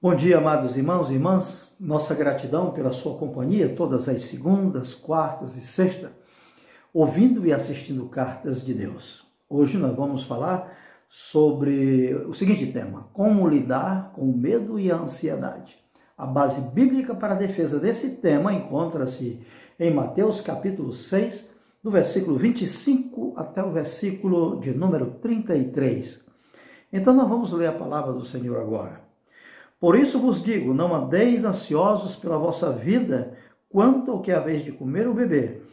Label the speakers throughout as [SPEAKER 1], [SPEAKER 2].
[SPEAKER 1] Bom dia, amados irmãos e irmãs. Nossa gratidão pela sua companhia todas as segundas, quartas e sextas, ouvindo e assistindo Cartas de Deus. Hoje nós vamos falar sobre o seguinte tema: como lidar com o medo e a ansiedade. A base bíblica para a defesa desse tema encontra-se em Mateus capítulo 6, do versículo 25 até o versículo de número 33. Então nós vamos ler a palavra do Senhor agora. Por isso vos digo, não andeis ansiosos pela vossa vida, quanto ao que haveis de comer ou beber,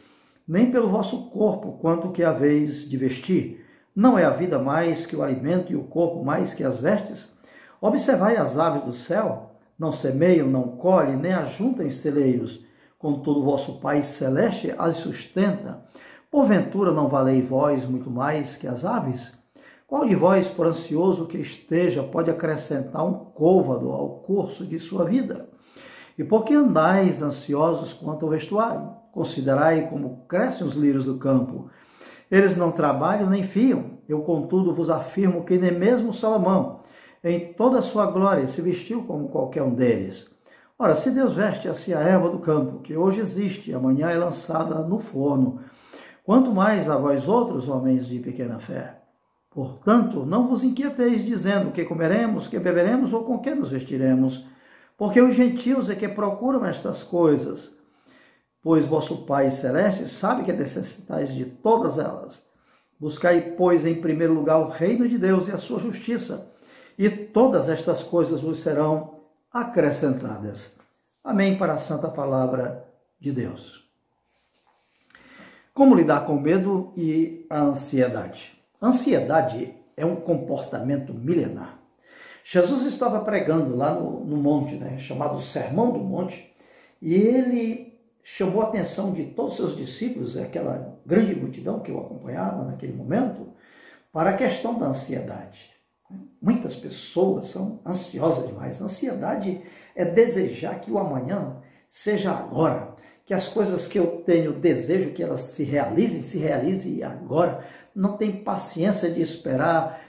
[SPEAKER 1] nem pelo vosso corpo, quanto ao que haveis de vestir. Não é a vida mais que o alimento e o corpo mais que as vestes? Observai as aves do céu, não semeiam, não colhem, nem ajuntam em celeiros, contudo o vosso Pai Celeste as sustenta. Porventura não valeis vós muito mais que as aves? Qual de vós, por ansioso que esteja, pode acrescentar um côvado ao curso de sua vida? E por que andais ansiosos quanto ao vestuário? Considerai como crescem os lírios do campo. Eles não trabalham nem fiam. Eu, contudo, vos afirmo que nem mesmo Salomão, em toda a sua glória, se vestiu como qualquer um deles. Ora, se Deus veste assim a erva do campo, que hoje existe e amanhã é lançada no forno, quanto mais a vós outros, homens de pequena fé. Portanto, não vos inquieteis dizendo que comeremos, que beberemos ou com que nos vestiremos, porque os gentios é que procuram estas coisas, pois vosso Pai Celeste sabe que necessitais de todas elas. Buscai, pois, em primeiro lugar o reino de Deus e a sua justiça, e todas estas coisas vos serão acrescentadas. Amém, para a santa palavra de Deus. Como lidar com o medo e a ansiedade? Ansiedade é um comportamento milenar. Jesus estava pregando lá no monte, chamado Sermão do Monte, e ele chamou a atenção de todos os seus discípulos, aquela grande multidão que o acompanhava naquele momento, para a questão da ansiedade. Muitas pessoas são ansiosas demais. Ansiedade é desejar que o amanhã seja agora, que as coisas que eu tenho desejo que elas se realizem agora. Não tem paciência de esperar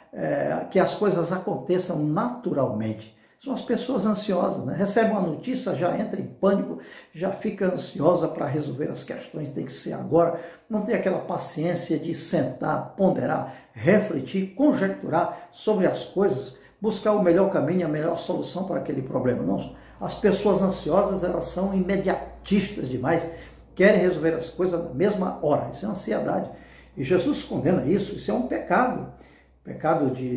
[SPEAKER 1] que as coisas aconteçam naturalmente. São as pessoas ansiosas, recebem uma notícia, já entra em pânico, já fica ansiosa para resolver as questões, tem que ser agora. Não tem aquela paciência de sentar, ponderar, refletir, conjecturar sobre as coisas, buscar o melhor caminho, a melhor solução para aquele problema. Não, as pessoas ansiosas, elas são imediatistas demais, querem resolver as coisas na mesma hora. Isso é ansiedade. E Jesus condena isso, isso é um pecado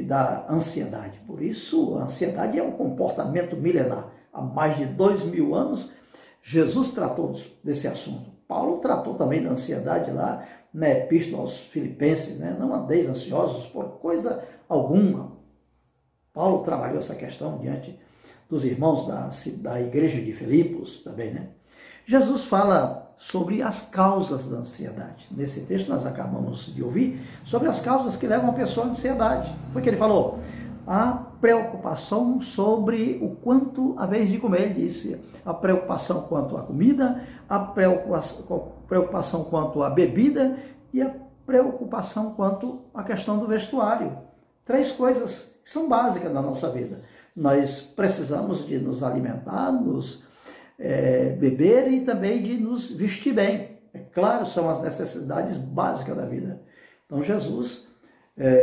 [SPEAKER 1] da ansiedade. Por isso, a ansiedade é um comportamento milenar. Há mais de 2000 anos, Jesus tratou desse assunto. Paulo tratou também da ansiedade lá na Epístola aos Filipenses, Não andeis ansiosos por coisa alguma. Paulo trabalhou essa questão diante dos irmãos da igreja de Filipos também, Jesus fala sobre as causas da ansiedade. Nesse texto nós acabamos de ouvir sobre as causas que levam a pessoa à ansiedade. Foi que ele falou: a preocupação sobre o quanto haveis de comer, ele disse, a preocupação quanto à comida, a preocupação quanto à bebida e a preocupação quanto à questão do vestuário. 3 coisas que são básicas da nossa vida. Nós precisamos de nos alimentar, beber e também de nos vestir bem. É claro, são as necessidades básicas da vida. Então Jesus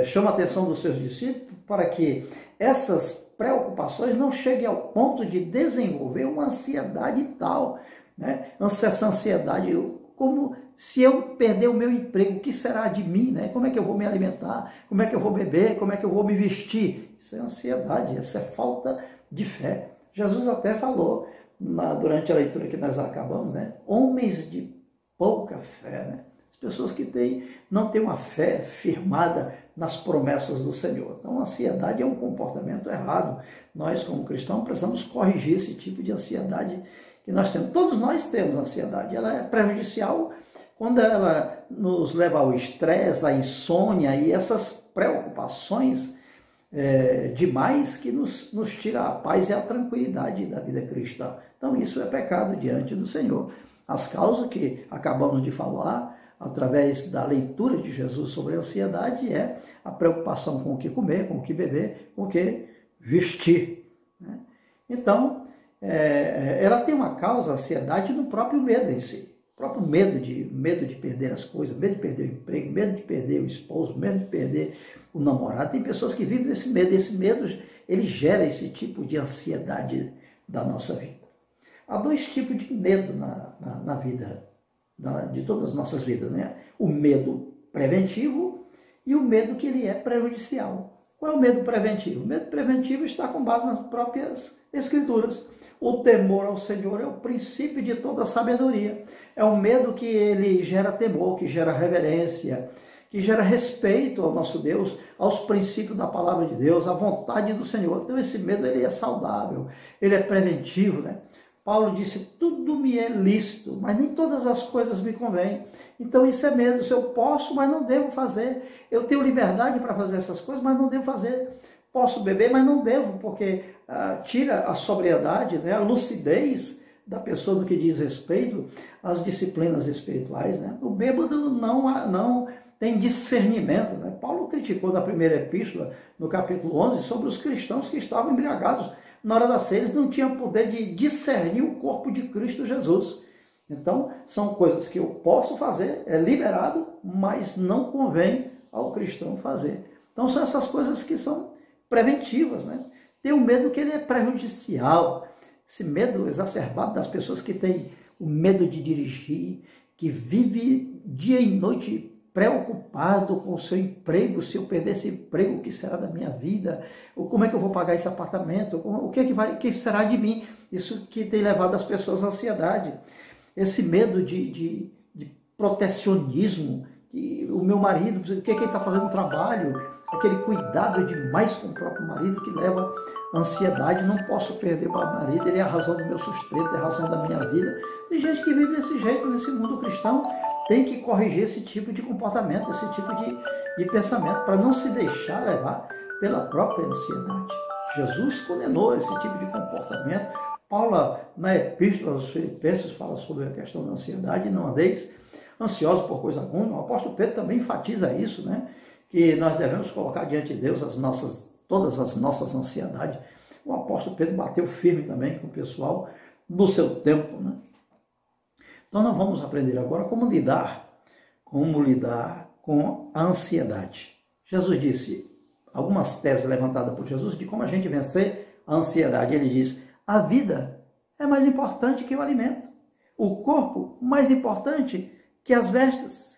[SPEAKER 1] chama a atenção dos seus discípulos para que essas preocupações não cheguem ao ponto de desenvolver uma ansiedade tal, Essa ansiedade, como se eu perder o meu emprego, o que será de mim, Como é que eu vou me alimentar? Como é que eu vou beber? Como é que eu vou me vestir? Isso é ansiedade, isso é falta de fé. Jesus até falou durante a leitura que nós acabamos, homens de pouca fé, as pessoas que não têm uma fé firmada nas promessas do Senhor. Então, a ansiedade é um comportamento errado. Nós, como cristãos, precisamos corrigir esse tipo de ansiedade que nós temos. Todos nós temos ansiedade. Ela é prejudicial quando ela nos leva ao estresse, à insônia e essas preocupações demais que nos tira a paz e a tranquilidade da vida cristã. Então isso é pecado diante do Senhor. As causas que acabamos de falar, através da leitura de Jesus sobre a ansiedade, é a preocupação com o que comer, com o que beber, com o que vestir. Então, ela tem uma causa, a ansiedade, no próprio medo em si. O próprio medo de perder as coisas, medo de perder o emprego, medo de perder o esposo, medo de perder o namorado. Tem pessoas que vivem desse medo. Esse medo, ele gera esse tipo de ansiedade da nossa vida. Há dois tipos de medo na vida, de todas as nossas vidas, né? O medo preventivo e o medo que ele é prejudicial. Qual é o medo preventivo? O medo preventivo está com base nas próprias Escrituras. O temor ao Senhor é o princípio de toda sabedoria. É um medo que ele gera temor, que gera reverência, que gera respeito ao nosso Deus, aos princípios da palavra de Deus, à vontade do Senhor. Então esse medo ele é saudável, ele é preventivo, né? Paulo disse, tudo me é lícito, mas nem todas as coisas me convêm. Então isso é medo, se eu posso, mas não devo fazer. Eu tenho liberdade para fazer essas coisas, mas não devo fazer. Posso beber, mas não devo, porque tira a sobriedade, né, a lucidez da pessoa no que diz respeito às disciplinas espirituais. Né? O bêbado não tem discernimento. Né? Paulo criticou na primeira epístola, no capítulo 11, sobre os cristãos que estavam embriagados. Na hora da ceia, eles não tinham poder de discernir o corpo de Cristo Jesus. Então, são coisas que eu posso fazer, é liberado, mas não convém ao cristão fazer. Então, são essas coisas que são preventivas, né? Tem o medo que ele é prejudicial, esse medo exacerbado das pessoas que têm o medo de dirigir, que vive dia e noite preocupado com o seu emprego. Se eu perder esse emprego, o que será da minha vida? Como é que eu vou pagar esse apartamento? O que será de mim? Isso que tem levado as pessoas à ansiedade. Esse medo de protecionismo, que o meu marido, o que ele está fazendo no trabalho, aquele cuidado demais com o próprio marido que leva à ansiedade. Não posso perder para o marido, ele é a razão do meu sustento, é a razão da minha vida. Tem gente que vive desse jeito nesse mundo cristão. Tem que corrigir esse tipo de comportamento, esse tipo de pensamento, para não se deixar levar pela própria ansiedade. Jesus condenou esse tipo de comportamento. Paulo, na Epístola aos Filipenses, fala sobre a questão da ansiedade. Não andeis ansiosos por coisa alguma. O apóstolo Pedro também enfatiza isso, né? Que nós devemos colocar diante de Deus todas as nossas ansiedades. O apóstolo Pedro bateu firme também com o pessoal no seu tempo, né? Então nós vamos aprender agora como lidar com a ansiedade. Jesus disse, algumas teses levantadas por Jesus de como a gente vencer a ansiedade. Ele diz, a vida é mais importante que o alimento, o corpo mais importante que as vestes.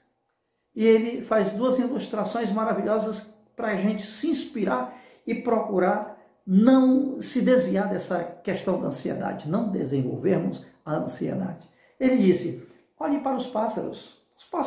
[SPEAKER 1] E ele faz duas ilustrações maravilhosas para a gente se inspirar e procurar não se desviar dessa questão da ansiedade, não desenvolvermos a ansiedade. Ele disse, olhe para os pássaros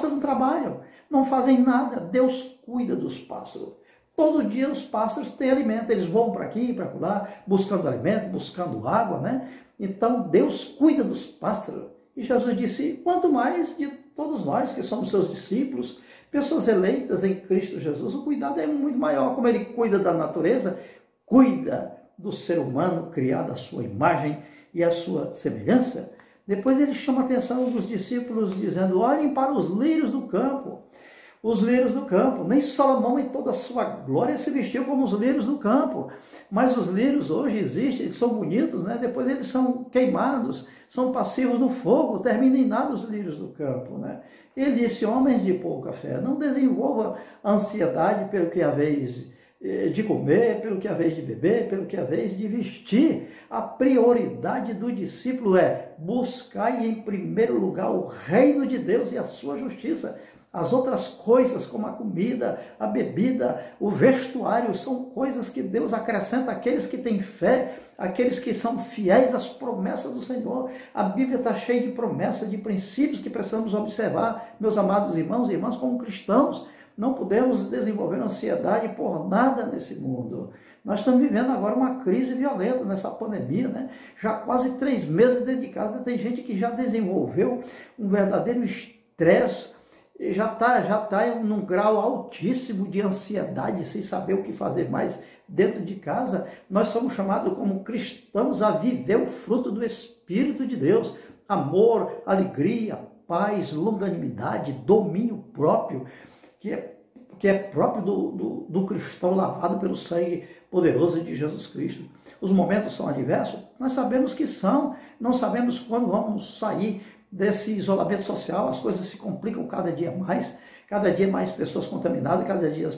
[SPEAKER 1] não trabalham, não fazem nada, Deus cuida dos pássaros. Todo dia os pássaros têm alimento, eles vão para aqui e para lá, buscando alimento, buscando água, né? Então Deus cuida dos pássaros. E Jesus disse, quanto mais de todos nós que somos seus discípulos, pessoas eleitas em Cristo Jesus, o cuidado é muito maior. Como ele cuida da natureza, cuida do ser humano criado à sua imagem e à sua semelhança. Depois ele chama a atenção dos discípulos dizendo, olhem para os lírios do campo. Os lírios do campo, nem Salomão em toda a sua glória se vestiu como os lírios do campo. Mas os lírios hoje existem, eles são bonitos, né? Depois eles são queimados, são passivos no fogo, terminam em nada os lírios do campo, né? Ele disse, homens de pouca fé, não desenvolva ansiedade pelo que é a vez de comer, pelo que é a vez de beber, pelo que é a vez de vestir. A prioridade do discípulo é buscar em primeiro lugar o reino de Deus e a sua justiça. As outras coisas, como a comida, a bebida, o vestuário, são coisas que Deus acrescenta àqueles que têm fé, aqueles que são fiéis às promessas do Senhor. A Bíblia está cheia de promessas, de princípios que precisamos observar, meus amados irmãos e irmãs, como cristãos. Não podemos desenvolver ansiedade por nada nesse mundo. Nós estamos vivendo agora uma crise violenta nessa pandemia, né? Já quase 3 meses dentro de casa, tem gente que já desenvolveu um verdadeiro estresse, já está num grau altíssimo de ansiedade, sem saber o que fazer mais dentro de casa. Nós somos chamados como cristãos a viver o fruto do Espírito de Deus. Amor, alegria, paz, longanimidade, domínio próprio, que é próprio do cristão lavado pelo sangue poderoso de Jesus Cristo. os momentos são adversos? Nós sabemos que são, não sabemos quando vamos sair desse isolamento social, as coisas se complicam cada dia mais pessoas contaminadas, cada dia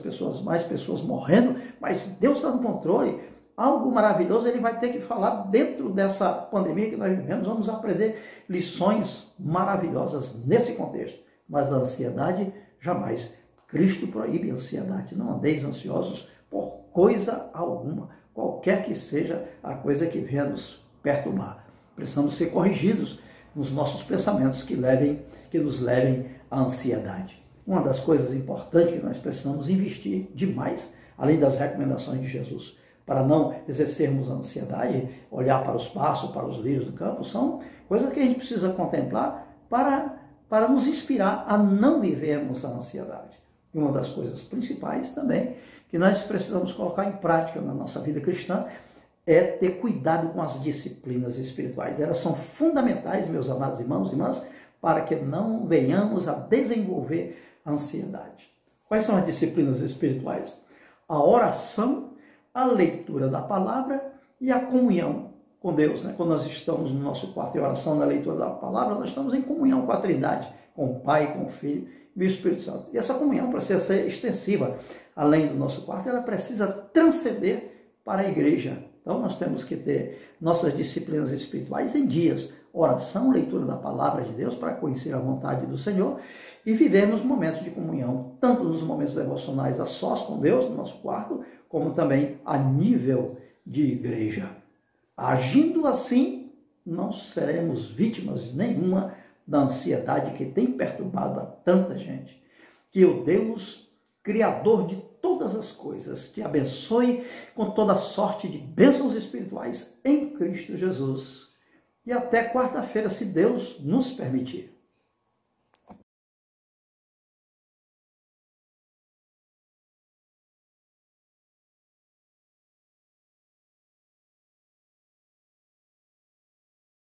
[SPEAKER 1] mais pessoas morrendo, mas Deus está no controle. Algo maravilhoso ele vai ter que falar dentro dessa pandemia que nós vivemos. Vamos aprender lições maravilhosas nesse contexto. Mas a ansiedade, jamais. Cristo proíbe a ansiedade. Não andeis ansiosos por coisa alguma, qualquer que seja a coisa que venha nos perturbar. Precisamos ser corrigidos nos nossos pensamentos que nos levem à ansiedade. Uma das coisas importantes que nós precisamos investir demais, além das recomendações de Jesus, para não exercermos a ansiedade, olhar para os passos, para os lírios do campo, são coisas que a gente precisa contemplar para nos inspirar a não vivermos a ansiedade. E uma das coisas principais também que nós precisamos colocar em prática na nossa vida cristã é ter cuidado com as disciplinas espirituais. Elas são fundamentais, meus amados irmãos e irmãs, para que não venhamos a desenvolver a ansiedade. Quais são as disciplinas espirituais? A oração, a leitura da palavra e a comunhão com Deus. Quando nós estamos no nosso quarto em oração, na leitura da palavra, nós estamos em comunhão com a Trindade, com o Pai, com o Filho e o Espírito Santo. E essa comunhão precisa ser extensiva. Além do nosso quarto, ela precisa transcender para a igreja. Então, nós temos que ter nossas disciplinas espirituais em dias. Oração, leitura da palavra de Deus para conhecer a vontade do Senhor e vivermos momentos de comunhão, tanto nos momentos devocionais a sós com Deus, no nosso quarto, como também a nível de igreja. Agindo assim, não seremos vítimas nenhuma da ansiedade que tem perturbado a tanta gente. Que o Deus, Criador de todas as coisas, te abençoe com toda sorte de bênçãos espirituais em Cristo Jesus. E até quarta-feira, se Deus nos permitir.